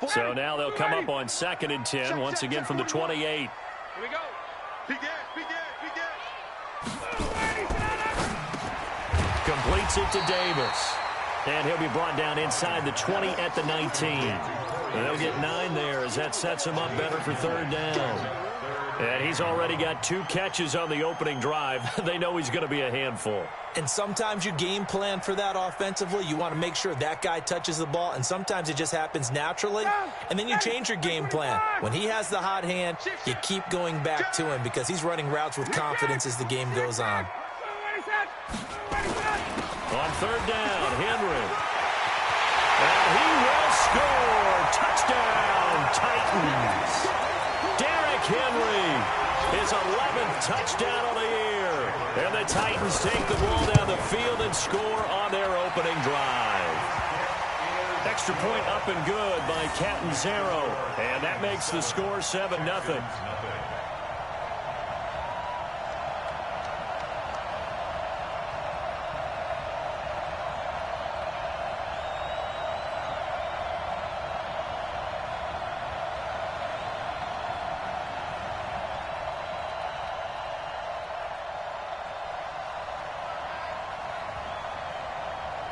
So now they'll come up on 2nd and 10, once again from the 28. Here we go. Completes it to Davis. And he'll be brought down inside the 20 at the 19. And they'll get 9 there as that sets him up better for 3rd down. And he's already got 2 catches on the opening drive. They know he's going to be a handful. And sometimes you game plan for that offensively. You want to make sure that guy touches the ball, and sometimes it just happens naturally, and then you change your game plan. When he has the hot hand, you keep going back to him because he's running routes with confidence as the game goes on. On 3rd down, Henry. And he will score. Touchdown, Titans. Derrick Henry, his 11th touchdown of the year. And the Titans take the ball down the field and score on their opening drive. Extra point up and good by Catanzaro. And that makes the score 7-0.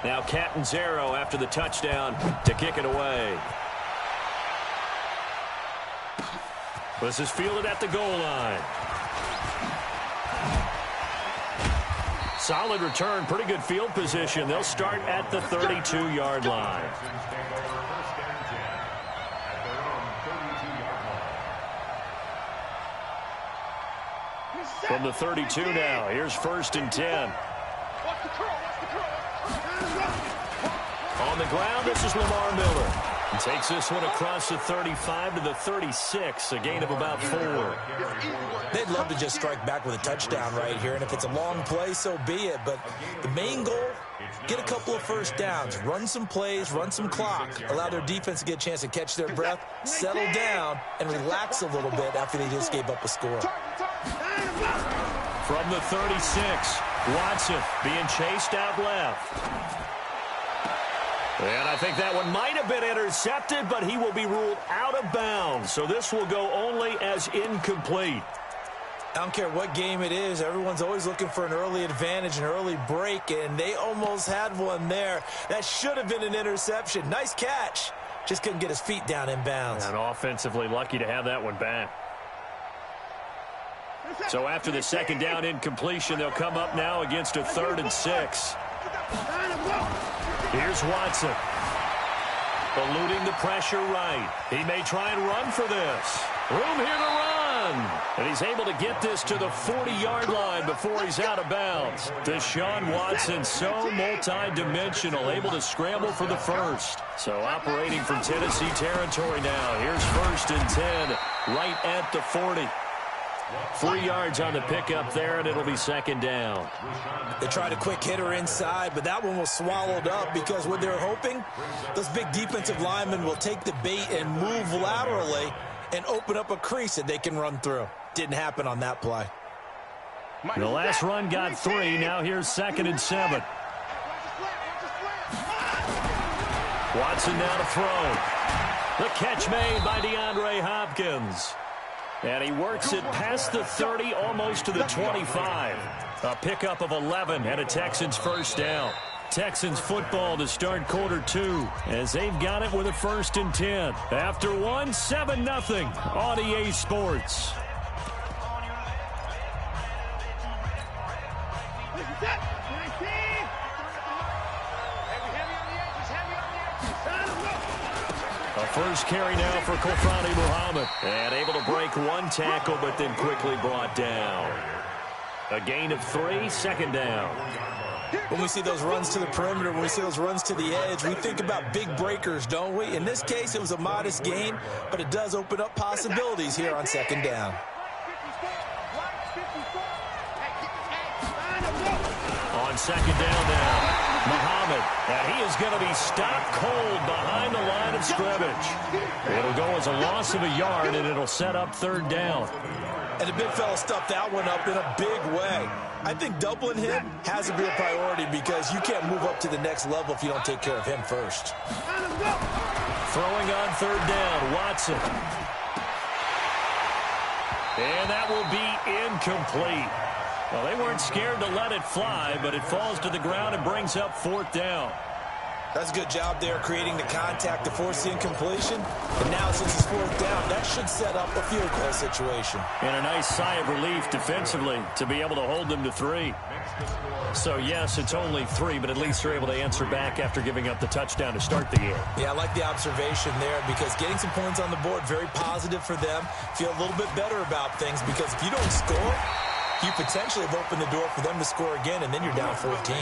Now Catanzaro after the touchdown to kick it away. This is fielded at the goal line. Solid return, pretty good field position. They'll start at the 32-yard line. From the 32 now, here's 1st and 10. On the ground, this is Lamar Miller. And takes this one across the 35 to the 36, a gain of about 4. They'd love to just strike back with a touchdown right here, and if it's a long play, so be it. But the main goal, get a couple of first downs, run some plays, run some clock, allow their defense to get a chance to catch their breath, settle down, and relax a little bit after they just gave up a score. From the 36, Watson being chased out left. And I think that one might have been intercepted, but he will be ruled out of bounds. So this will go only as incomplete. I don't care what game it is. Everyone's always looking for an early advantage, an early break, and they almost had one there. That should have been an interception. Nice catch. Just couldn't get his feet down in bounds. And offensively lucky to have that one back. So after the 2nd down incompletion, they'll come up now against a 3rd and 6. Here's Watson. Eluding the pressure right. He may try and run for this. Room here to run. And he's able to get this to the 40-yard line before he's out of bounds. Deshaun Watson, so multi-dimensional, able to scramble for the first. So operating from Tennessee territory now. Here's 1st and 10, right at the 40. 3 yards on the pickup there, and it'll be 2nd down. They tried a quick hitter inside, but that one was swallowed up because what they're hoping, those big defensive linemen will take the bait and move laterally and open up a crease that they can run through. Didn't happen on that play. The last run got 3. Now here's 2nd and 7. Watson now to throw. The catch made by DeAndre Hopkins. And he works it past the 30, almost to the 25. A pickup of 11 and a Texans first down. Texans football to start quarter 2 as they've got it with a 1st and 10. After 1, 7-0 on EA Sports. First carry now for Kofani Muhammad. And able to break one tackle, but then quickly brought down. A gain of 3, 2nd down. When we see those runs to the perimeter, when we see those runs to the edge, we think about big breakers, don't we? In this case, it was a modest gain, but it does open up possibilities here on 2nd down. On 2nd down now. Muhammad, and he is going to be stopped cold behind the line of scrimmage. It'll go as a loss of a yard, and it'll set up 3rd down. And the big fella stuffed that one up in a big way. I think doubling him has to be a priority because you can't move up to the next level if you don't take care of him first. Throwing on third down, Watson. And that will be incomplete. Well, they weren't scared to let it fly, but it falls to the ground and brings up fourth down. That's a good job there creating the contact to force the incompletion. And now since it's fourth down, that should set up a field goal situation. And a nice sigh of relief defensively to be able to hold them to 3. So, yes, it's only 3, but at least they're able to answer back after giving up the touchdown to start the game. Yeah, I like the observation there because getting some points on the board, very positive for them. Feel a little bit better about things because if you don't score, you potentially have opened the door for them to score again, and then you're down 14.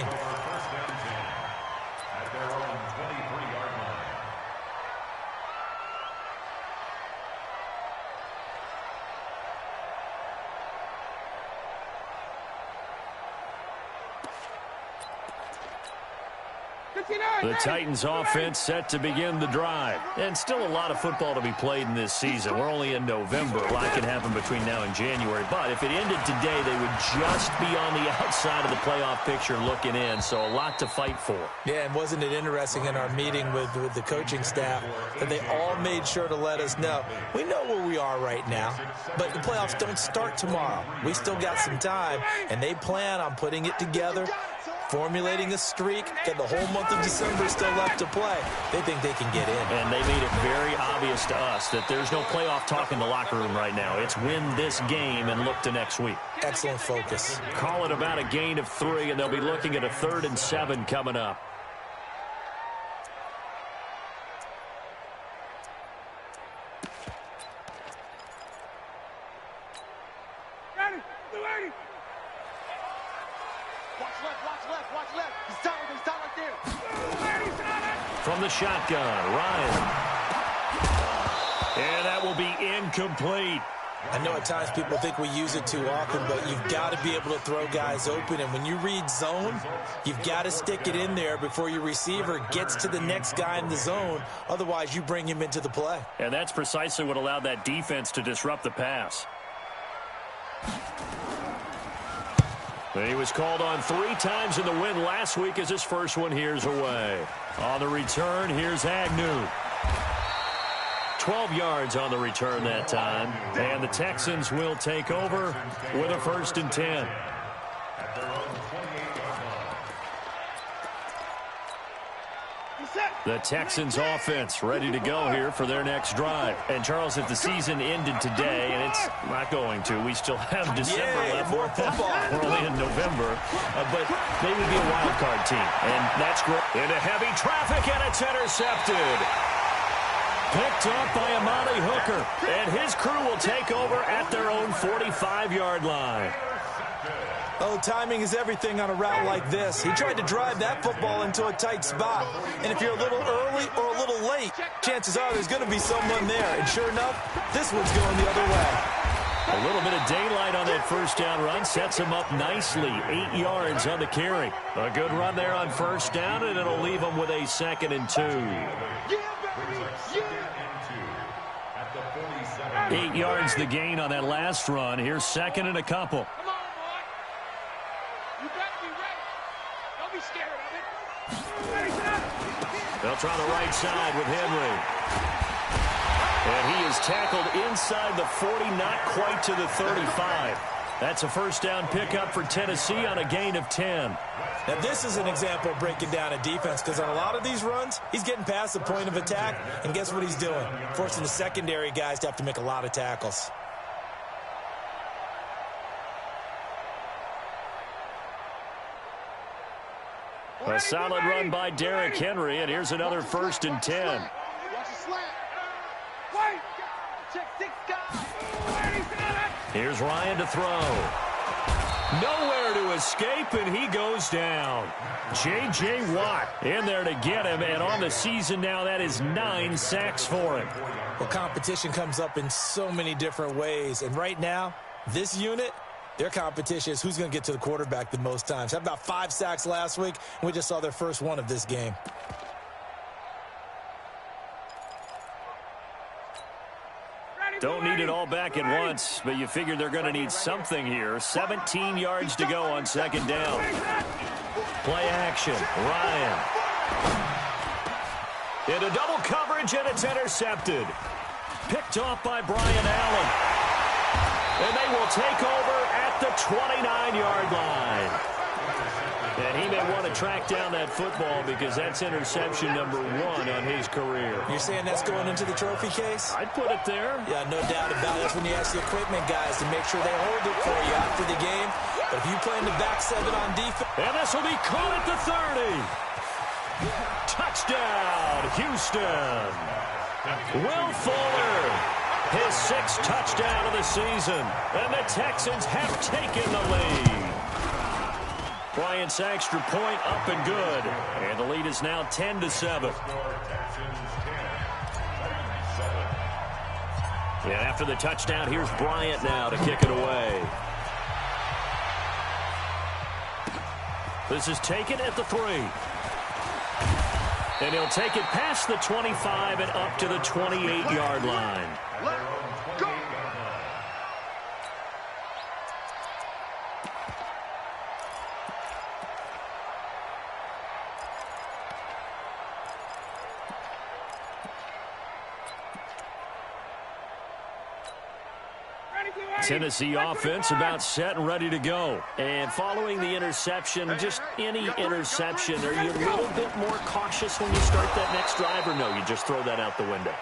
The Titans offense set to begin the drive. And still a lot of football to be played in this season. We're only in November. A lot can happen between now and January. But if it ended today, they would just be on the outside of the playoff picture looking in. So a lot to fight for. Yeah, and wasn't it interesting in our meeting with the coaching staff that they all made sure to let us know, we know where we are right now, but the playoffs don't start tomorrow. We still got some time, and they plan on putting it together, formulating a streak, get the whole month of December still left to play. They think they can get in. And they made it very obvious to us that there's no playoff talk in the locker room right now. It's win this game and look to next week. Excellent focus. Call it about a gain of 3, and they'll be looking at a 3rd and 7 coming up. From the shotgun, Ryan. And that will be incomplete. I know at times people think we use it too often, but you've got to be able to throw guys open. And when you read zone, you've got to stick it in there before your receiver gets to the next guy in the zone. Otherwise, you bring him into the play. And that's precisely what allowed that defense to disrupt the pass. He was called on 3 times in the win last week as his first one here's away. On the return, here's Agnew. 12 yards on the return that time. And the Texans will take over with a 1st and 10. The Texans offense ready to go here for their next drive. And, Charles, if the season ended today, and it's not going to, we still have December left. More football. We're only in November. But they would be a wild card team. And that's great. Into heavy traffic, and it's intercepted. Picked off by Amani Hooker. And his crew will take over at their own 45-yard line. Oh, timing is everything on a route like this. He tried to drive that football into a tight spot. And if you're a little early or a little late, chances are there's going to be someone there. And sure enough, this one's going the other way. A little bit of daylight on that first down run sets him up nicely. 8 yards on the carry. A good run there on first down, and it'll leave him with a 2nd and 2. 8 yards the gain on that last run. Here's 2nd and a couple. They'll try the right side with Henry. And he is tackled inside the 40, not quite to the 35. That's a first down pickup for Tennessee on a gain of 10. Now, this is an example of breaking down a defense because on a lot of these runs, he's getting past the point of attack, and guess what he's doing? Forcing the secondary guys to have to make a lot of tackles. A solid run by Derrick Henry, and here's another 1st and 10. Here's Ryan to throw. Nowhere to escape, and he goes down. J.J. Watt in there to get him, and on the season now, that is 9 sacks for him. Well, competition comes up in so many different ways, and right now, this unit, their competition is who's going to get to the quarterback the most times. Had about 5 sacks last week, and we just saw their first one of this game. Don't need it all back at once, but you figure they're going to need something here. 17 yards to go on 2nd down. Play action. Ryan. Into double coverage. coverage, and it's intercepted. Picked off by Brian Allen. And they will take over at the 29-yard line. And he may want to track down that football because that's interception number 1 on his career. You're saying that's going into the trophy case? I'd put it there. Yeah, no doubt about it. That's when you ask the equipment guys to make sure they hold it for you after the game. But if you play in the back 7 on defense... And this will be caught at the 30. Touchdown, Houston. Will Fuller, his 6th touchdown of the season. And the Texans have taken the lead. Bryant's extra point up and good. And the lead is now 10-7. And after the touchdown, here's Bryant now to kick it away. This is taken at the 3. And he'll take it past the 25 and up to the 28-yard line. Let's go. Tennessee offense about set and ready to go. And following the interception, just any interception, are you a little bit more cautious when you start that next drive, or no, you just throw that out the window?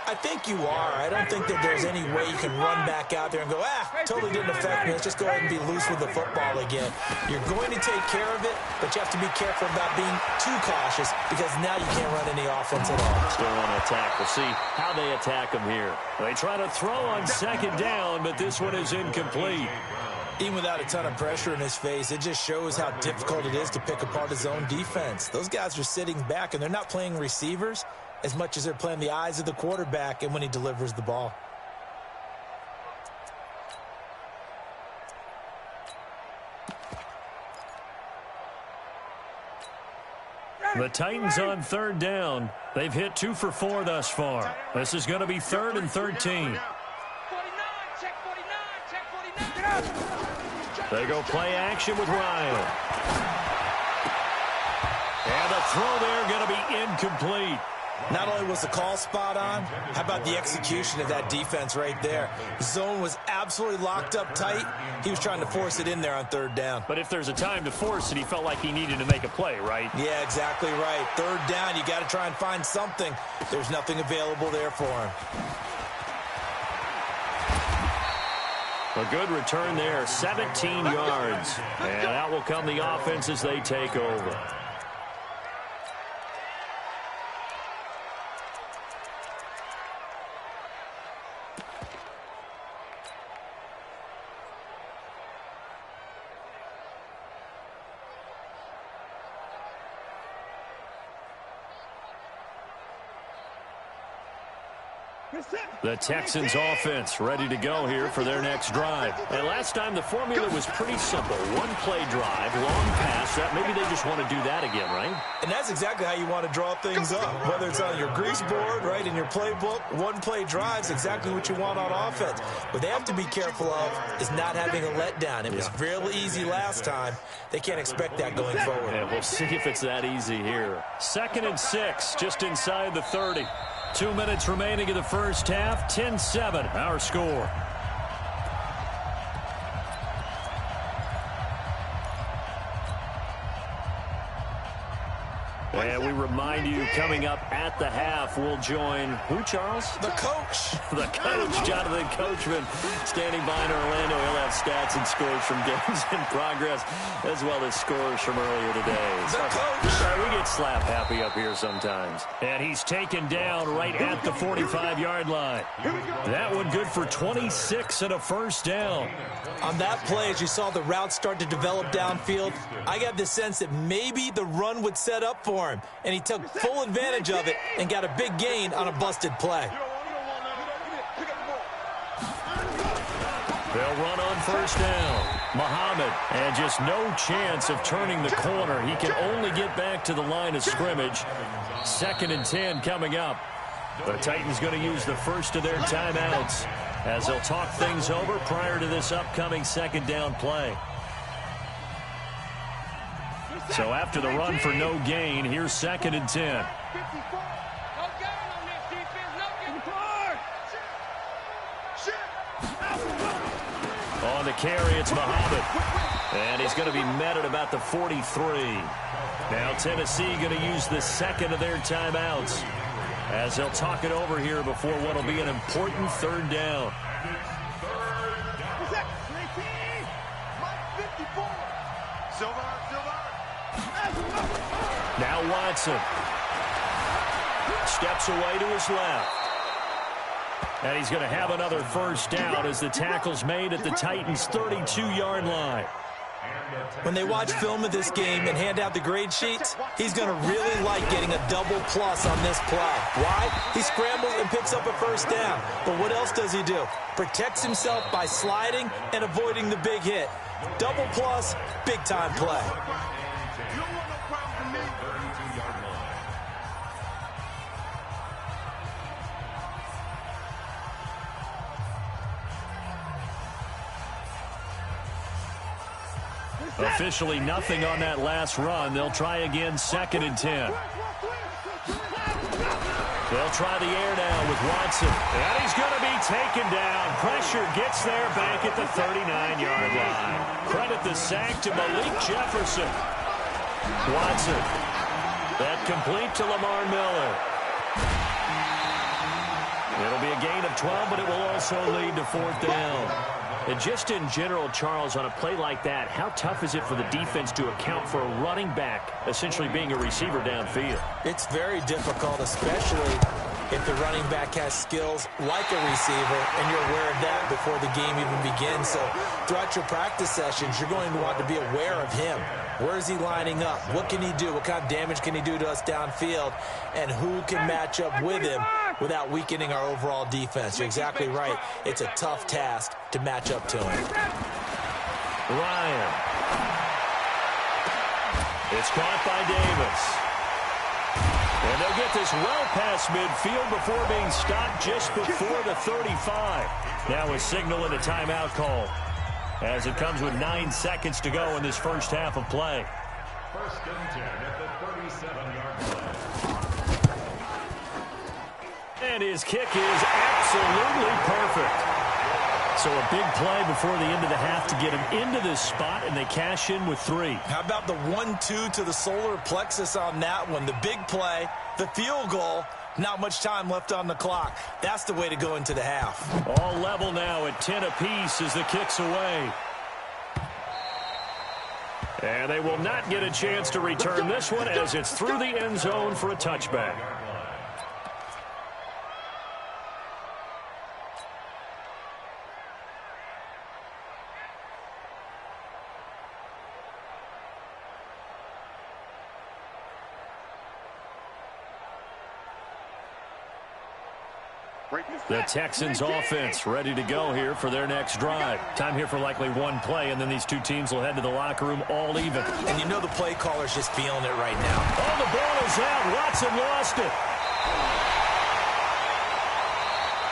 I think you are. I don't think that there's any way you can run back out there and go, totally didn't affect me. Let's just go ahead and be loose with the football again. You're going to take care of it, but you have to be careful about being too cautious because now you can't run any offense at all. Still want to attack. We'll see how they attack them here. They try to throw on 2nd down, but this one is incomplete. Even without a ton of pressure in his face, it just shows how difficult it is to pick apart his own defense. Those guys are sitting back, and they're not playing receivers as much as they're playing the eyes of the quarterback and when he delivers the ball. The Titans on 3rd down. They've hit 2 for 4 thus far. This is going to be 3rd and 13. They go play action with Ryan. And the throw there going to be incomplete. Not only was the call spot on, how about the execution of that defense right there? The zone was absolutely locked up tight. He was trying to force it in there on 3rd down. But if there's a time to force it, he felt like he needed to make a play, right? Yeah, exactly right. 3rd down, you got to try and find something. There's nothing available there for him. A good return there, 17 yards. And out will come the offense as they take over. The Texans offense ready to go here for their next drive. And last time the formula was pretty simple. 1-play drive, long pass. Maybe they just want to do that again, right? And that's exactly how you want to draw things up. Whether it's on your grease board, right, in your playbook, 1-play drive's exactly what you want on offense. What they have to be careful of is not having a letdown. It was real easy last time. They can't expect that going forward. Yeah, we'll see if it's that easy here. 2nd and 6, just inside the 30. 2 minutes remaining in the first half. 10-7, our score. And we remind you, coming up at the half, we'll join who, Charles? The coach. The coach, Jonathan Coachman, standing by in Orlando. He'll have stats and scores from games in progress, as well as scores from earlier today. The coach. We get slap happy up here sometimes. And he's taken down right at the 45-yard line. That one good for 26 and a first down. On that play, as you saw the route start to develop downfield, I got the sense that maybe the run would set up for him, and he took full advantage of it and got a big gain on a busted play. They'll run on first down. Muhammad, and just no chance of turning the corner. He can only get back to the line of scrimmage. 2nd and 10 coming up. The Titans going to use the first of their timeouts as they'll talk things over prior to this upcoming 2nd down play. So after the run for no gain, here's 2nd and 10. On the carry, it's Muhammad. And he's going to be met at about the 43. Now Tennessee going to use the second of their timeouts as they'll talk it over here before what will be an important third down. Now Watson steps away to his left. And he's going to have another first down as the tackle's made at the Titans' 32-yard line. When they watch film of this game and hand out the grade sheets, he's going to really like getting a double plus on this play. Why? He scrambles and picks up a first down. But what else does he do? Protects himself by sliding and avoiding the big hit. Double plus, big-time play. Officially nothing on that last run. They'll try again, 2nd and 10. They'll try the air down with Watson. And he's going to be taken down. Pressure gets there back at the 39-yard line. Credit the sack to Malik Jefferson. Watson. That complete to Lamar Miller. It'll be a gain of 12, but it will also lead to 4th down. And just in general, Charles, on a play like that, how tough is it for the defense to account for a running back essentially being a receiver downfield? It's very difficult, especially if the running back has skills like a receiver, and you're aware of that before the game even begins. So throughout your practice sessions, you're going to want to be aware of him. Where is he lining up? What can he do? What kind of damage can he do to us downfield? And who can match up with him without weakening our overall defense? You're exactly right. It's a tough task to match up to him. Ryan. It's caught by Davis. And they'll get this well past midfield before being stopped just before the 35. Now a signal and a timeout call as it comes with 9 seconds to go in this first half of play. 1st and 10 at the 37-yard line. And his kick is absolutely perfect. So a big play before the end of the half to get him into this spot, and they cash in with 3. How about the 1-2 to the solar plexus on that one? The big play, the field goal, not much time left on the clock. That's the way to go into the half. All level now at 10 apiece as the kick's away. And they will not get a chance to return this one as it's through the end zone for a touchback. The Texans offense ready to go here for their next drive. Time here for likely one play, and then these two teams will head to the locker room all even. And you know the play caller's just feeling it right now. Oh, the ball is out. Watson lost it.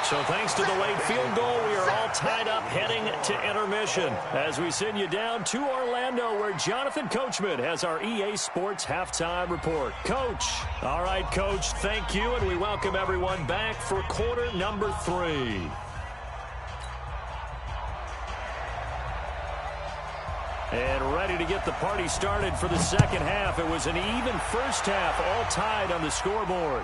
So thanks to the late field goal, we are all tied up heading to intermission as we send you down to Orlando where Jonathan Coachman has our EA Sports halftime report. Coach. All right, Coach, thank you, and we welcome everyone back for quarter number 3. And ready to get the party started for the second half. It was an even first half, all tied on the scoreboard.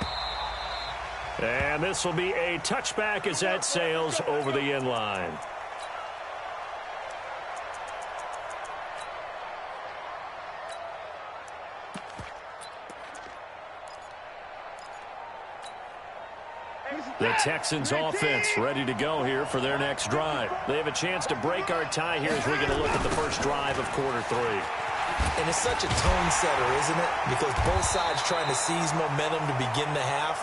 And this will be a touchback as that sails over the end line. The Texans offense ready to go here for their next drive. They have a chance to break our tie here as we're going to look at the first drive of quarter 3. And it's such a tone setter, isn't it? Because both sides trying to seize momentum to begin the half.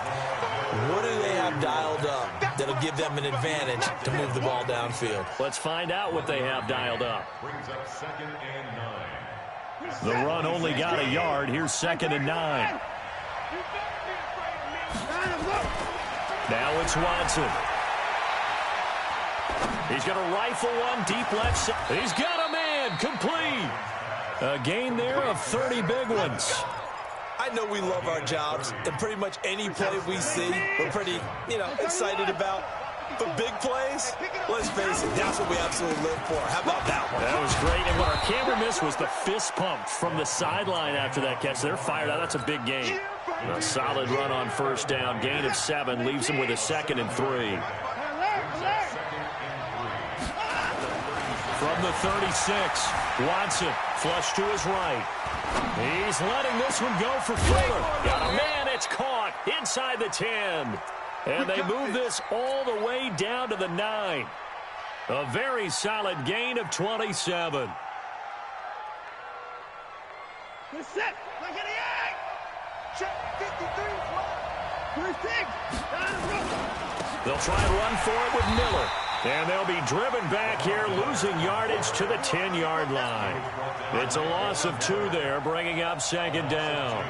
What do they have dialed up that'll give them an advantage to move the ball downfield? Let's find out what they have dialed up. Brings up 2nd and 9. The run only got a yard. Here's 2nd and 9. Now it's Watson. He's going to rifle one deep left side. He's got a man. Complete. A gain there of 30 big ones. I know we love our jobs, and pretty much any play we see, we're pretty, excited about. But big plays, let's face it, that's what we absolutely live for. How about that one? That was great. And what our camera missed was the fist pump from the sideline after that catch. They're fired out. That's a big gain. A solid run on first down. Gain of 7 leaves them with a 2nd and 3. From the 36, Watson flush to his right. He's letting this one go for Fuller. Got a man, it's caught inside the 10. And they move this all the way down to the 9. A very solid gain of 27. Good set. Look at the egg. Check 53. 36. They'll try and run for it with Miller. And they'll be driven back here, losing yardage to the 10-yard line. It's a loss of 2 there, bringing up 2nd down.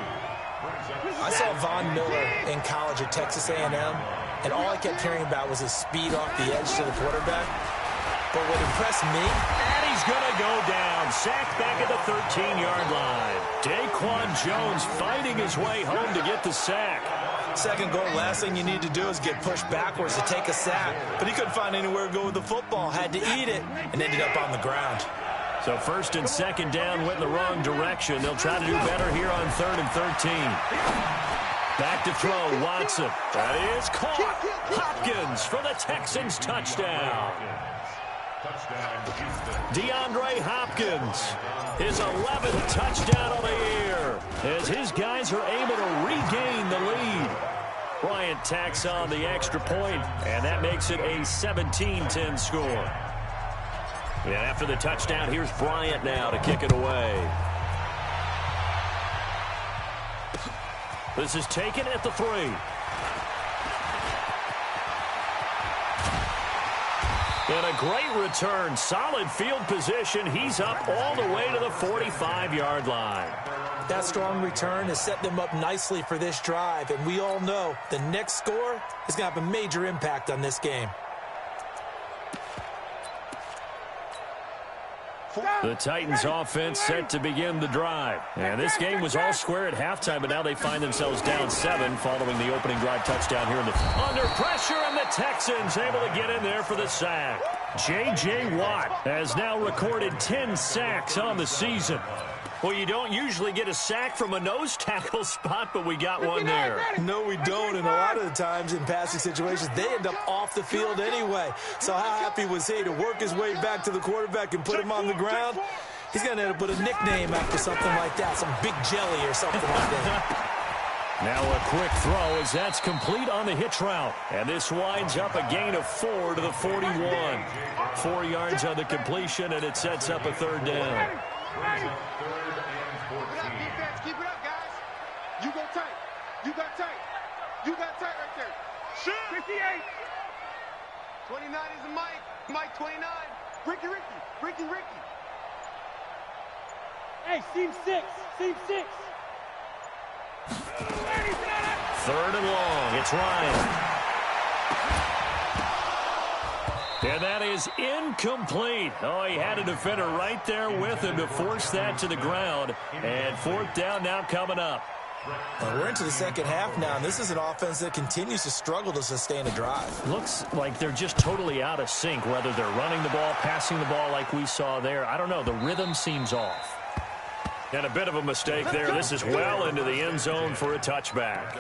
I saw Von Miller in college at Texas A&M, and all I kept hearing about was his speed off the edge to the quarterback. But what impressed me... And he's going to go down. Sacked back at the 13-yard line. Daquan Jones fighting his way home to get the sack. Second goal, last thing you need to do is get pushed backwards to take a sack. But he couldn't find anywhere to go with the football, had to eat it, and ended up on the ground. So 1st and 2nd down went in the wrong direction. They'll try to do better here on 3rd and 13. Back to throw, Watson. That is caught. Hopkins for the Texans touchdown. DeAndre Hopkins, his 11th touchdown of the year, as his guys are able to regain the lead. Bryant tacks on the extra point, and that makes it a 17-10 score. And after the touchdown, here's Bryant now to kick it away. This is taken at the 3. And a great return. Solid field position. He's up all the way to the 45-yard line. That strong return has set them up nicely for this drive. And we all know the next score is going to have a major impact on this game. The Titans offense set to begin the drive. And this game was all square at halftime, but now they find themselves down 7 following the opening drive touchdown here in the... Under pressure, and the Texans able to get in there for the sack. J.J. Watt has now recorded 10 sacks on the season. Well, you don't usually get a sack from a nose tackle spot, but we got one there. No, we don't, and a lot of the times in passing situations, they end up off the field anyway. So how happy was he to work his way back to the quarterback and put him on the ground? He's going to end up with a nickname after something like that, some big jelly or something like that. Now a quick throw as that's complete on the hitch route. And this winds up a gain of 4 to the 41. 4 yards on the completion, and it sets up a 3rd down. Keep it up, guys. You go tight. You got tight. You got tight right there. Shoot. 58. 29 is the Mike. Mike 29. Ricky. Hey, seam 6. Seam 6. 3rd and long. It's Ryan. And that is incomplete. Oh, he had a defender right there with him to force that to the ground. And 4th down now coming up. Well, we're into the second half now, and this is an offense that continues to struggle to sustain a drive. Looks like they're just totally out of sync, whether they're running the ball, passing the ball like we saw there. I don't know. The rhythm seems off. And a bit of a mistake there. This is well into the end zone for a touchback.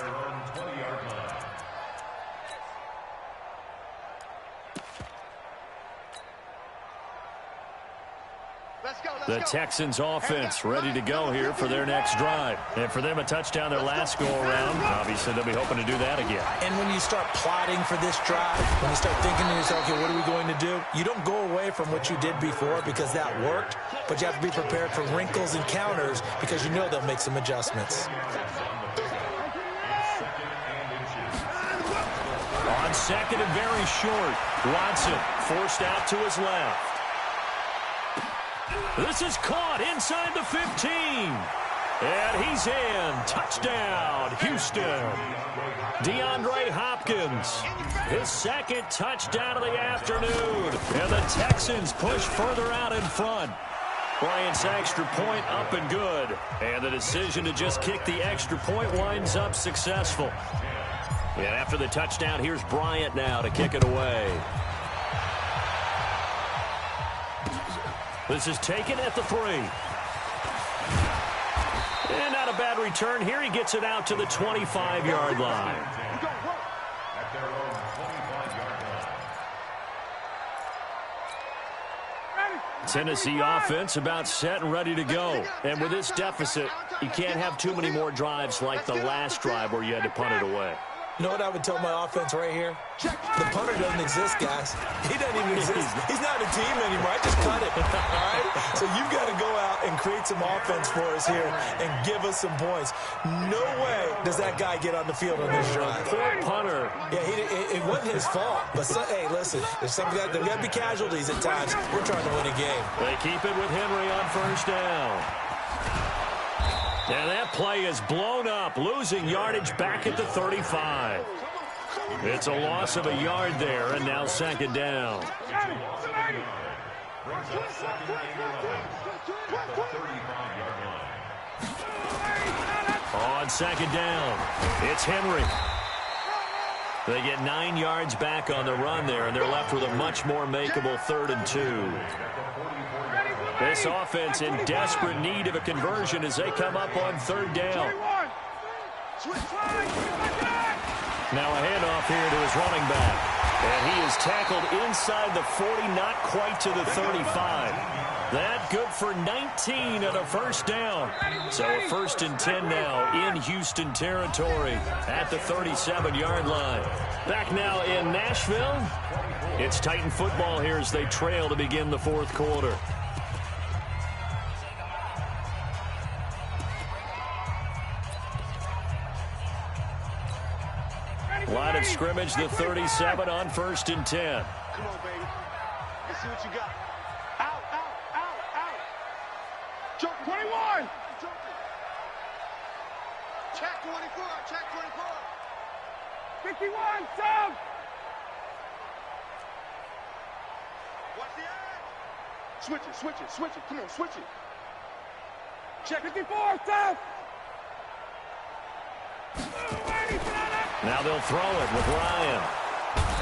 The Texans offense ready to go here for their next drive. And for them, a touchdown their last go-around. Obviously, they'll be hoping to do that again. And when you start plotting for this drive, when you start thinking to yourself, okay, what are we going to do? You don't go away from what you did before because that worked, but you have to be prepared for wrinkles and counters because you know they'll make some adjustments. On 2nd and very short, Watson forced out to his left. This is caught inside the 15. And he's in. Touchdown, Houston. DeAndre Hopkins, his 2nd touchdown of the afternoon. And the Texans push further out in front. Bryant's extra point up and good. And the decision to just kick the extra point winds up successful. And after the touchdown, here's Bryant now to kick it away. This is taken at the 3. And not a bad return here. He gets it out to the 25-yard line. At their own 25-yard line. Tennessee offense about set and ready to go. And with this deficit, you can't have too many more drives like the last drive where you had to punt it away. You know what I would tell my offense right here? The punter doesn't exist, guys. He doesn't even exist. He's not a team anymore. I just cut it. All right? So you've got to go out and create some offense for us here and give us some points. No way does that guy get on the field on this drive. Poor punter. Yeah, it wasn't his fault. But, hey, listen, there's got to be casualties at times. We're trying to win a game. They keep it with Henry on first down. And that play is blown up, losing yardage back at the 35. It's a loss of a yard there, and now second down. On second down, it's Henry. They get 9 yards back on the run there, and they're left with a much more makeable 3rd and 2. This offense in desperate need of a conversion as they come up on 3rd down. Now a handoff here to his running back. And he is tackled inside the 40, not quite to the 35. That good for 19 and a first down. So a 1st and 10 now in Houston territory at the 37-yard line. Back now in Nashville. It's Titan football here as they trail to begin the 4th quarter. Line of scrimmage, the 37 on 1st and 10. Come on, baby. Let's see what you got. Out, out, out, out. Jump 21. Check 24, check 24. 51, Sam. Watch the edge. Switch it, switch it, switch it. Come on, switch it. Check 54, Sam. Now they'll throw it with Ryan.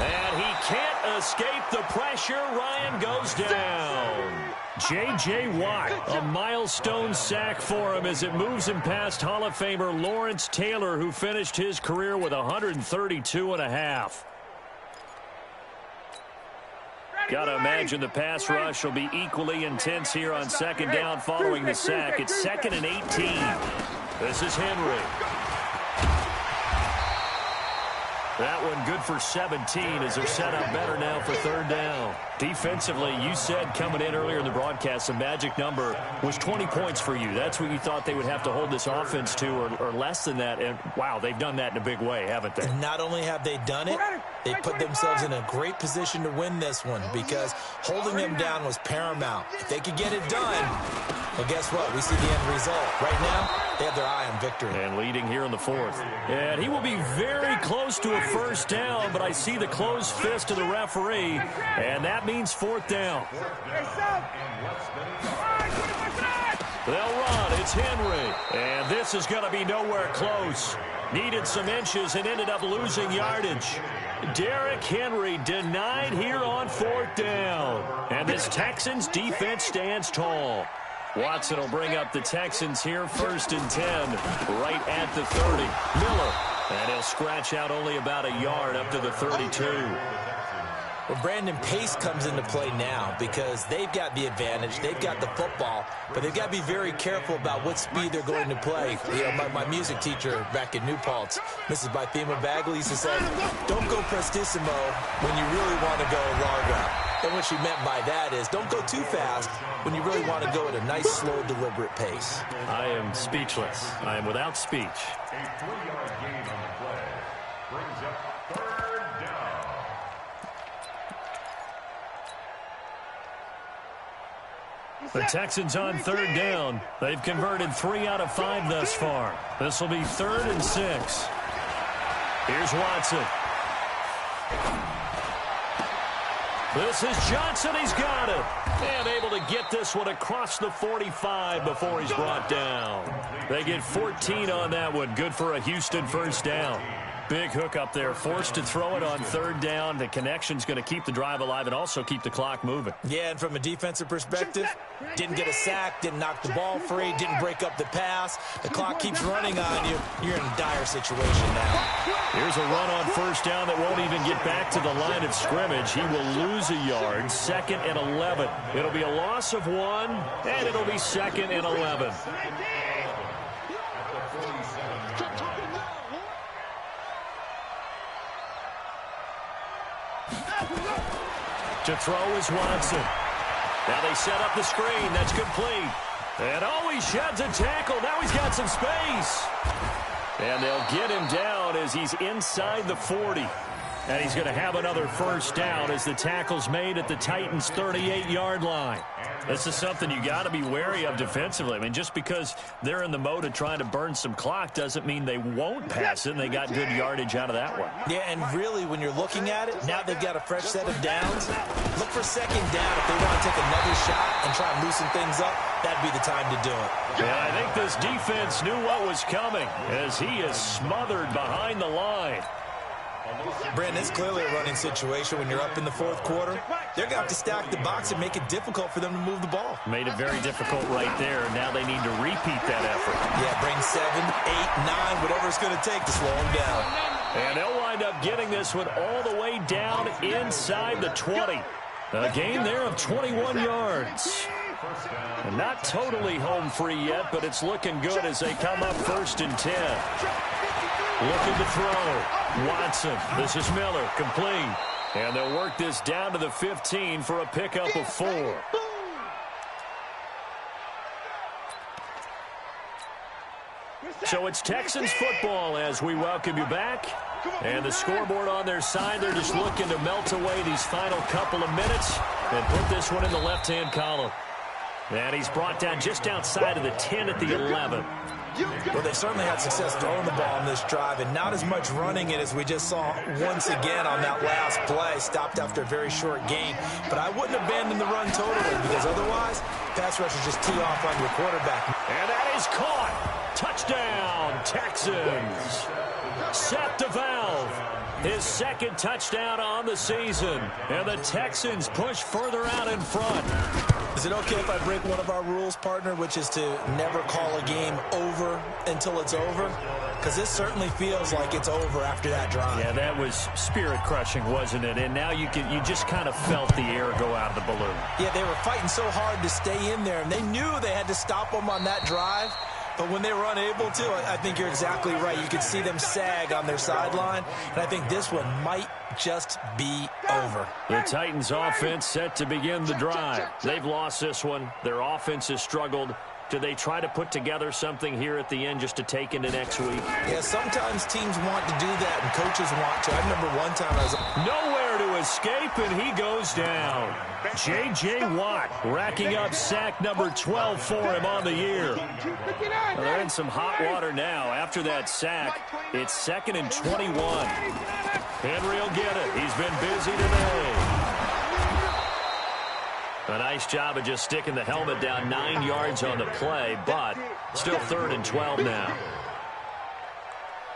And he can't escape the pressure. Ryan goes down. J.J. Watt, a milestone sack for him as it moves him past Hall of Famer Lawrence Taylor, who finished his career with 132 and a half. Got to imagine the pass rush will be equally intense here on second down following the sack. It's 2nd and 18. This is Henry. That one good for 17 as they're set up better now for 3rd down. Defensively, you said coming in earlier in the broadcast, the magic number was 20 points for you. That's what you thought they would have to hold this offense to or less than that. And, wow, they've done that in a big way, haven't they? And not only have they done it, they put themselves in a great position to win this one because holding them down was paramount. If they could get it done, well, guess what? We see the end result. Right now, they have their eye on victory. And leading here in the 4th. And he will be very close to a first down, but I see the closed fist of the referee, and that means 4th down. They'll run. It's Henry. And this is going to be nowhere close. Needed some inches and ended up losing yardage. Derrick Henry denied here on 4th down. And this Texans defense stands tall. Watson will bring up the Texans here, 1st and 10, right at the 30. Miller, and he'll scratch out only about a yard up to the 32. Well, Brandon, pace comes into play now because they've got the advantage. They've got the football, but they've got to be very careful about what speed they're going to play. You know, my music teacher back in New Paltz, Mrs. Bythema Bagley, used to say, don't go prestissimo when you really want to go largo. And what she meant by that is don't go too fast when you really want to go at a nice, slow, deliberate pace. I am speechless. I am without speech. A 3-yard gain on the play brings up 3rd down. The Texans on 3rd down. They've converted 3 out of 5 thus far. This will be 3rd and 6. Here's Watson. This is Johnson. He's got it. And able to get this one across the 45 before he's brought down. They get 14 on that one. Good for a Houston first down. Big hook up there, forced to throw it on third down. The connection's going to keep the drive alive and also keep the clock moving. Yeah, and from a defensive perspective, didn't get a sack, didn't knock the ball free, didn't break up the pass. The clock keeps running on you. You're in a dire situation now. Here's a run on first down that won't even get back to the line of scrimmage. He will lose a yard. 2nd and 11. It'll be a loss of 1, and it'll be 2nd and 11. To throw is Watson. Now they set up the screen. That's complete. And he sheds a tackle. Now he's got some space. And they'll get him down as he's inside the 40. And he's going to have another first down as the tackle's made at the Titans' 38-yard line. This is something you got to be wary of defensively. I mean, just because they're in the mode of trying to burn some clock doesn't mean they won't pass it, and they got good yardage out of that one. Yeah, and really, when you're looking at it, now they've got a fresh set of downs. Look for 2nd down. If they want to take another shot and try and loosen things up, that'd be the time to do it. And I think this defense knew what was coming as he is smothered behind the line. Brandon, it's clearly a running situation when you're up in the 4th quarter. They're going to have to stack the box and make it difficult for them to move the ball. Made it very difficult right there. Now they need to repeat that effort. Yeah, bring 7, 8, 9, whatever it's going to take to slow them down. And they'll wind up getting this one all the way down inside the 20. A gain there of 21 yards. And not totally home free yet, but it's looking good as they come up 1st and 10. Looking to throw. Watson. This is Miller. Complete. And they'll work this down to the 15 for a pickup of 4. So it's Texans football as we welcome you back. And the scoreboard on their side, they're just looking to melt away these final couple of minutes and put this one in the left-hand column. And he's brought down just outside of the 10 at the 11. Well, they certainly had success throwing the ball on this drive and not as much running it as we just saw once again on that last play. Stopped after a very short gain. But I wouldn't abandon the run totally because otherwise, pass rushers just tee off on your quarterback. And that is caught. Touchdown, Texans. Seth DeValve, his 2nd touchdown on the season. And the Texans push further out in front. Is it okay if I break one of our rules, partner, which is to never call a game over until it's over? Because this certainly feels like it's over after that drive. Yeah, that was spirit-crushing, wasn't it? And now you just kind of felt the air go out of the balloon. Yeah, they were fighting so hard to stay in there, and they knew they had to stop them on that drive. But when they were unable to, I think you're exactly right. You could see them sag on their sideline, and I think this one might just be over. The Titans offense set to begin the drive. They've lost this one. Their offense has struggled. Do they try to put together something here at the end just to take into next week? Yeah, sometimes teams want to do that, and coaches want to. I remember one time I was... Nowhere to escape, and he goes down. J.J. Watt racking up sack number 12 for him on the year. Well, they're in some hot water now. After that sack, it's 2nd and 21. Henry will get it. He's been busy today. A nice job of just sticking the helmet down 9 yards on the play, but still 3rd and 12 now.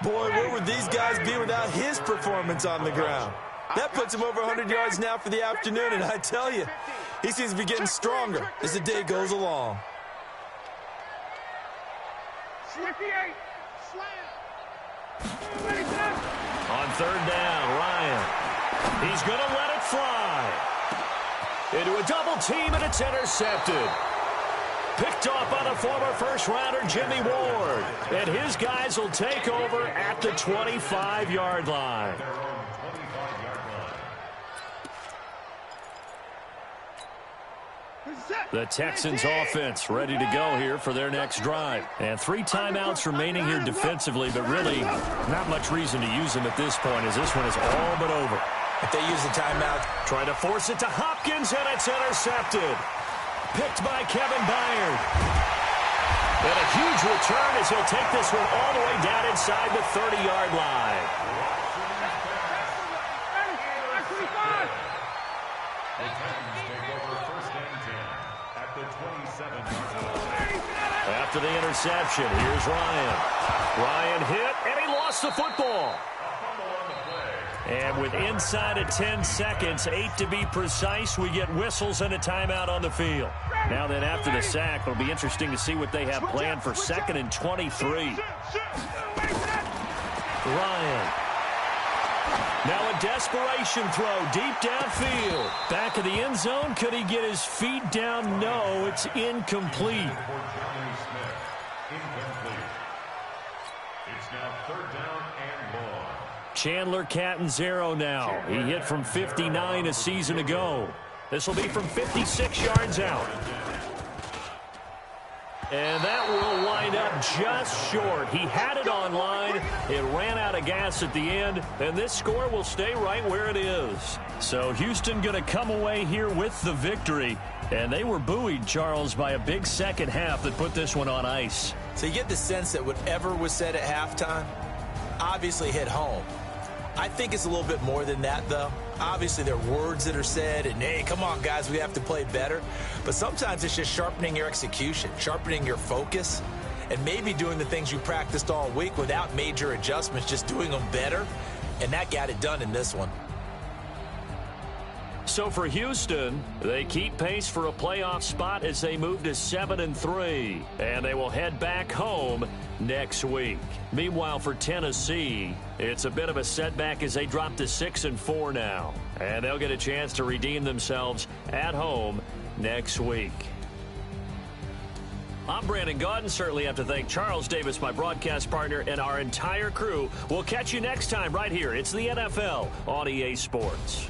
Boy, where would these guys be without his performance on the ground? That puts him over 100 yards now for the afternoon, and I tell you, he seems to be getting stronger as the day goes along. On 3rd down, Ryan. He's going to let it fly. Into a double team, and it's intercepted. Picked off by the former first-rounder Jimmy Ward. And his guys will take over at the 25-yard line. The Texans offense ready to go here for their next drive. And 3 timeouts remaining here defensively, but really not much reason to use them at this point as this one is all but over. If they use the timeout, trying to force it to Hopkins, and it's intercepted. Picked by Kevin Byard. And a huge return as he'll take this one all the way down inside the 30-yard line. The After the interception, here's Ryan. Ryan hit, and he lost the football. And with inside of 10 seconds, 8 to be precise, we get whistles and a timeout on the field. Now then, after the sack, it'll be interesting to see what they have planned for 2nd and 23. Ryan. Now a desperation throw deep downfield. Back of the end zone. Could he get his feet down? No, it's incomplete. It's now 3rd down and long. Chandler Catanzaro now. He hit from 59 a season ago. This will be from 56 yards out. And that will wind up just short. He had it on line. It ran out of gas at the end, and this score will stay right where it is. So Houston going to come away here with the victory. And they were buoyed, Charles, by a big second half that put this one on ice. So you get the sense that whatever was said at halftime obviously hit home. I think it's a little bit more than that, though. Obviously, there are words that are said, and, hey, come on, guys, we have to play better. But sometimes it's just sharpening your execution, sharpening your focus, and maybe doing the things you practiced all week without major adjustments, just doing them better. And that got it done in this one. So for Houston, they keep pace for a playoff spot as they move to 7-3, and they will head back home next week. Meanwhile, for Tennessee, it's a bit of a setback as they drop to 6-4 now, and they'll get a chance to redeem themselves at home next week. I'm Brandon Gaudin. Certainly have to thank Charles Davis, my broadcast partner, and our entire crew. We'll catch you next time right here. It's the NFL on EA Sports.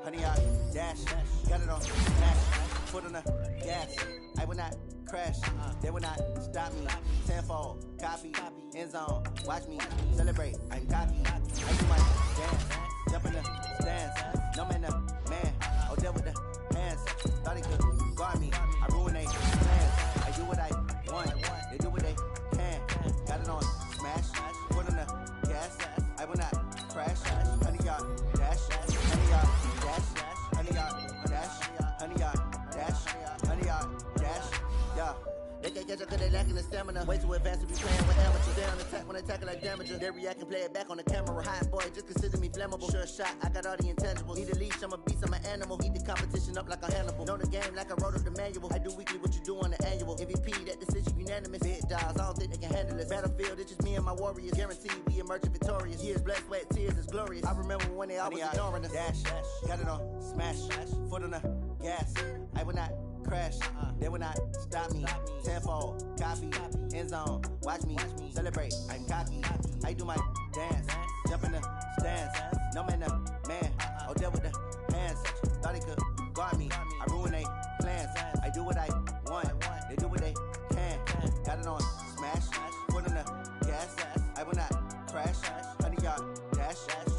Honey, I dash, got it on smash, foot on the gas. I will not crash, they will not stop me. Tenfold, copy, end zone, watch me celebrate. I'm cocky, I do my dance, jump in the stands. No man, the man, oh, there with the hands. Thought he could guard me, I ruin they plans. I do what I want, they do what they can. Got it on smash, foot on the gas. I will not crash, honey, y'all dash, honey, y'all. Honey, dash, yeah. They can't catch up cause they lacking the stamina. Way too advanced to be playing with amateurs. They on attack when they tackle like damager. They react and play it back on the camera. Hot boy, just consider me flammable. Sure shot, I got all the intangibles. Need a leash, I'm a beast, I'm an animal. Eat the competition up like a Hannibal. Know the game like I wrote up the manual. I do weekly what you do on the annual. MVP, that decision unanimous. Big dogs, I don't think they can handle this. Battlefield, it's just me and my warriors. Guaranteed we emerge victorious. Years, blood, sweat, tears, is glorious. I remember when they always ignoring us. Dash, got it on smash, foot on the gas. I will not crash, they will not stop me. Tenfold, copy, end zone, watch me celebrate. I'm cocky, I do my dance, jump in the stands. No man, the man, oh, there with the hands. Thought he could guard me, I ruin they plans. I do what I want, they do what they can. Got it on smash, foot on the gas. I will not crash, honey, y'all dash,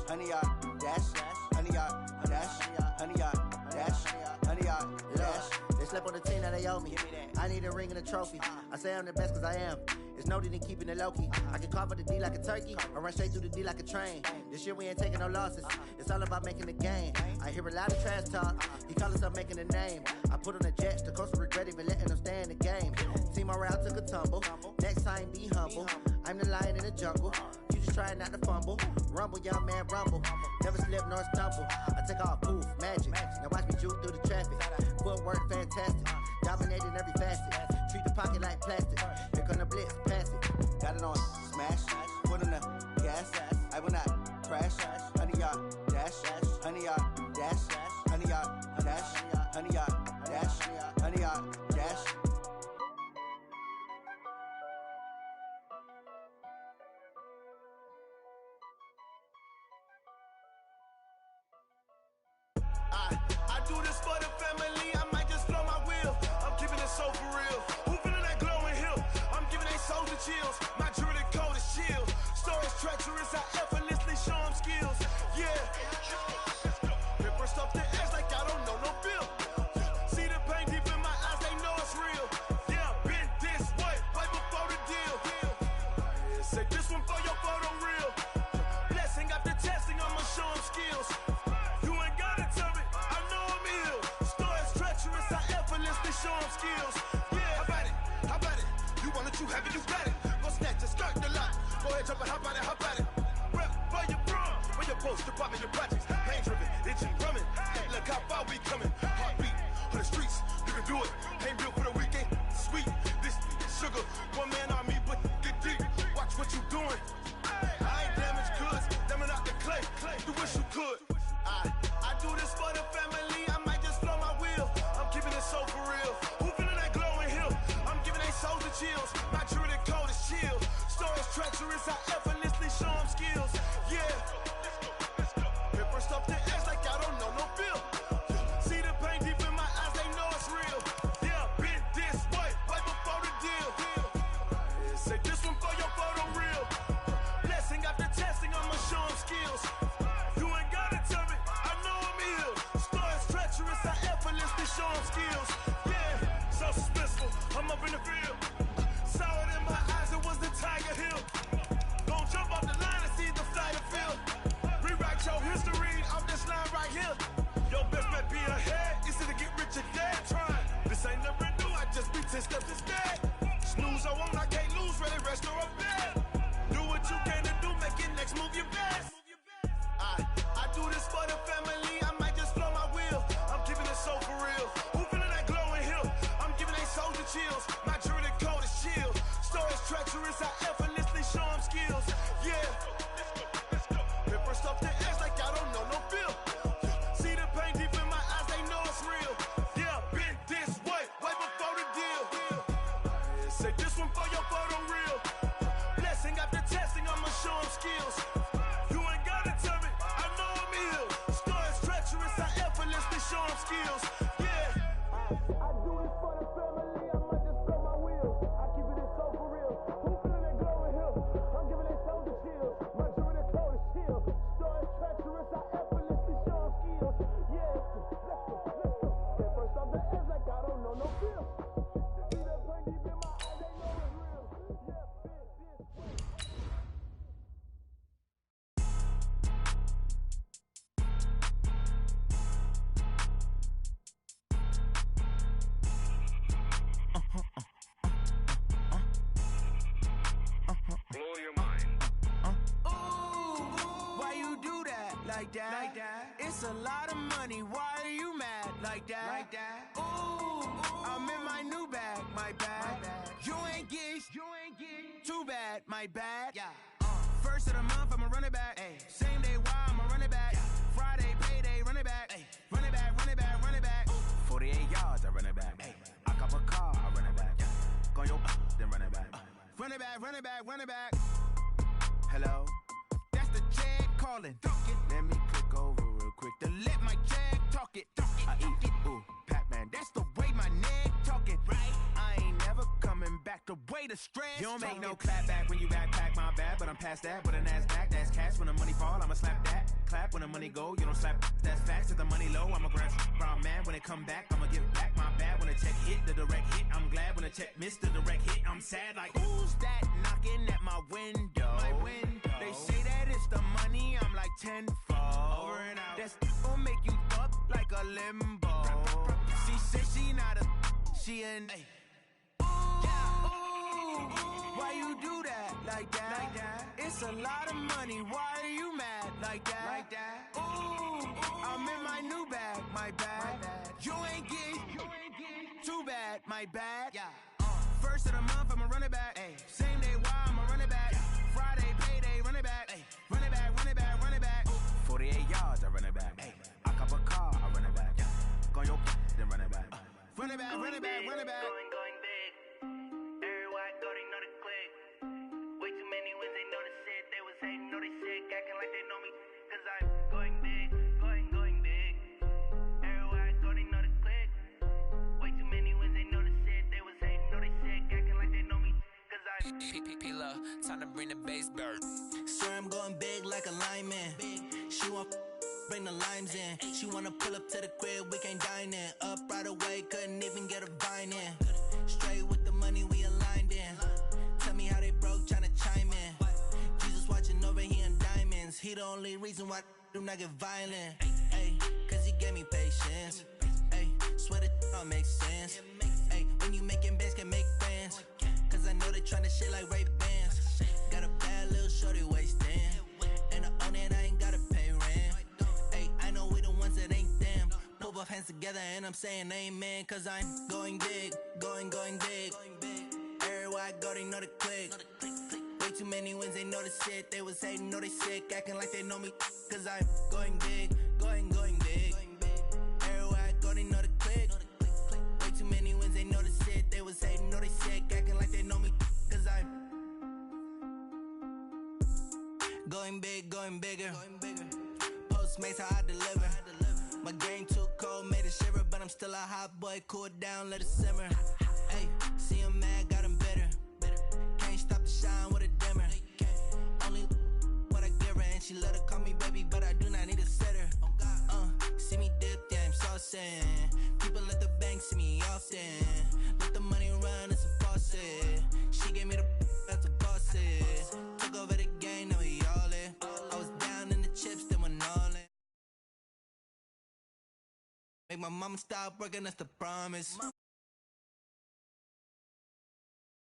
honey, y'all dash, honey, y'all dash, honey, y'all dash, honey, y'all dash. They slept on the team that they owe me. I need a ring and a trophy. I say I'm the best cause I am. It's no need in keeping it low-key. I can carve up the D like a turkey or run straight through the D like a train. This year we ain't taking no losses. It's all about making the game. I hear a lot of trash talk. He call himself making a name. I put on the Jets. The coach will regret even letting them stay in the game. Team morale took a tumble. Next time be humble. I'm the lion in the jungle. You just trying not to fumble. Rumble, young man, rumble. Never slip nor stumble. I take off, poof, magic. Now watch me juke through the traffic. Footwork fantastic. Dominating every facet. Treat the pocket like plastic. Here come the blitz, pass it. Got it on smash. Foot on the gas. I will not crash. Honey, y'all dash. Honey, y'all dash. Honey, y'all dash. Honey, y'all dash. Honey, y'all dash. I do this for the family, I might just blow my wheel. I'm keeping it so for real. Who feeling that glowing hill? I'm giving they soldier chills. My jewelry cold as shield. Stories treacherous, I effortlessly show them skills. Yeah. Paper stuff the edge like I don't know no bill. See the pain deep in my eyes, they know it's real. Yeah, been this way, way before the deal. Say this one for your photo skills. You ain't gotta tell me, I know I'm ill. Stories treacherous, I effortlessly show them skills. Yeah, how about it? You want it, you have it, you got it. Go snatch it, skirt the lot. Go ahead, jump it, how about it? Rep for your bra, for your poster, popping your projects. Pain driven, itching, drumming. Look how far we coming. Heartbeat on the streets, you can do it. Ain't built for the weekend, sweet. This sugar, one man army, but get deep. Watch what you doing. I ain't damaged goods, damn it out the clay. You wish you could. I do this for the family. I might just blow my wheel. I'm keeping it so for real. Who feeling that glowing hill? I'm giving they souls the chills. My jewelry code is chill. Stories treacherous, I effortlessly show them skills. Yeah. Hit first off the edge like I don't know no feel. See the pain deep in my eyes, they know it's real. Yeah, been this way, right before the deal. Say this one for your photo real. Blessing after testing, I'ma show them skills. You ain't gotta tell me, I know I'm ill. Stories treacherous, I effortlessly show them skills. Yeah, so suspenseful, I'm up in the field. Saw it in my eyes, it was the Tiger Hill. Gon' jump off the line and see the flight of field. Rewrite your history off this line right here. Your best bet be ahead, easy to get rich or dead trying. This ain't never new, I just be 10 steps instead. Snooze, I won't, I can't lose, ready, rest or a bed. Do what you can to do, make it next move your best. I do this for the family, I might just blow my wheel. I'm keeping it so for real. Who feeling that glowing hill? I'm giving they souls the chills. My jewelry code is chill. Stories treacherous, I effortlessly show them skills. Yeah. Hit first off the edge like I don't know no feel. See the pain deep in my eyes, they know it's real. Yeah, been this way, way before the deal. Say this one for your photo real. Blessing after testing, I'ma show them skills. You ain't gotta tell me, I know I'm ill. Stories treacherous, I effortlessly show them skills. Yeah. I do this for the family, I might just blow my wheel. I keep it so for real. Who feeling that glowing hill? I'm giving they souls the chills. My jewelry code is chill. Stories treacherous, I effortlessly show them skills. Yeah, let's go. Hit first off the edge like I don't know no feel. See that pain deep in my eyes, they know it's real. Yeah, been this way. Blow your mind. Why you do that? Like that? It's a lot of money. Why are you mad? Like that? Ooh, I'm in my new bag. My bad. You ain't get too bad. My bad. Yeah. First of the month, I'ma run it back. Ay. Same day, why I'ma run it back. Friday, payday, run it back. Ay. Run it back, run it back, run it back. 48 yards, I run it back. Ay. I cop a car, I run it back. Go your then run it back. Run it back, run it back, run it back. Hello? That's the check calling. Let me click over real quick to let my check talk it. I eat it, ooh, Pac-Man. That's the way my neck talking. Right? I ain't never coming back. The way the stress. You don't make no clap back when you backpack, my bad. But I'm past that. With an ass back, that's cash. When the money fall, I'ma slap that. Clap when the money go, you don't slap. That's facts. If the money low, I'ma grab brown man. When it come back, I'ma give back my bad. When the check hit, the direct hit. I'm glad when the check missed the direct hit. I'm sad like, who's that knocking at my window? My window. They say that it's the money, I'm like tenfold. Over and out. That's gon' make you up like a limbo. She said she not a, she an. Ooh, why you do that? Like that? It's a lot of money, why are you mad? Like that? Ooh, I'm in my new bag. My bad. You ain't get too bad. My bad. Yeah. First of the month, I'ma run it back. Ay. Same day, why I'ma run it back. Friday, payday, run it back. Ay. Run it back, run it back, run it back. 48 yards, I run it back. Ay. I cop a car, I run it back. Go your then run it back. Run it back, run it back, run it back. Going big. Everywhere I go, they know the click. Way too many wins, they know the shit. They was hating, know they sick, acting like they know me. Cause I'm going big, going big. Everywhere I go, they know the click. Way too many wins, they know the shit. They was hating, know they sick, acting like they know me. Cause I'm P-P-P-Love, time to bring the bass bird. Swear I'm going big like a lineman. She want bring the limes in. She wanna pull up to the crib, we can't dine in. Up right away, couldn't even get a vine in. Straight with the money we aligned in. Tell me how they broke, tryna chime in. Jesus watching over here in diamonds. He the only reason why do not get violent. Ay, cause he gave me patience. Ay, swear that don't make sense. Ay, when you making bands, can make friends. Cause I know they tryna shit like Ray Bans. Got a bad little shorty wasting. And I own it, I ain't gotta pay rent. Ay, I know we the ones that ain't them. Put both hands together and I'm saying amen. Cause I'm going big, going big. Everywhere I go, they know the click. Way too many wins, they know the shit. They was hating, know they sick, acting like they know me. Cause I'm going big, going big. Everywhere I go, they know the click. Way too many wins, they know the shit. They was hating, know they sick, acting like they know me. Cause I'm going big, going bigger. Postmates, how I deliver. My game too cold, made it shiver. But I'm still a hot boy, cool it down, let it simmer. Hey, see him mad, got him bitter. Can't stop the shine with a dimmer. Only what I give her, and she let her call me baby, but I do not need a sitter. See me dip, yeah, I'm saucing. People at the bank see me often. Let the money run, it's a faucet. She gave me the that's a boss it. Took over the game, now we all in. I was down in the chips, then went all in. Make my mama stop working, that's the promise.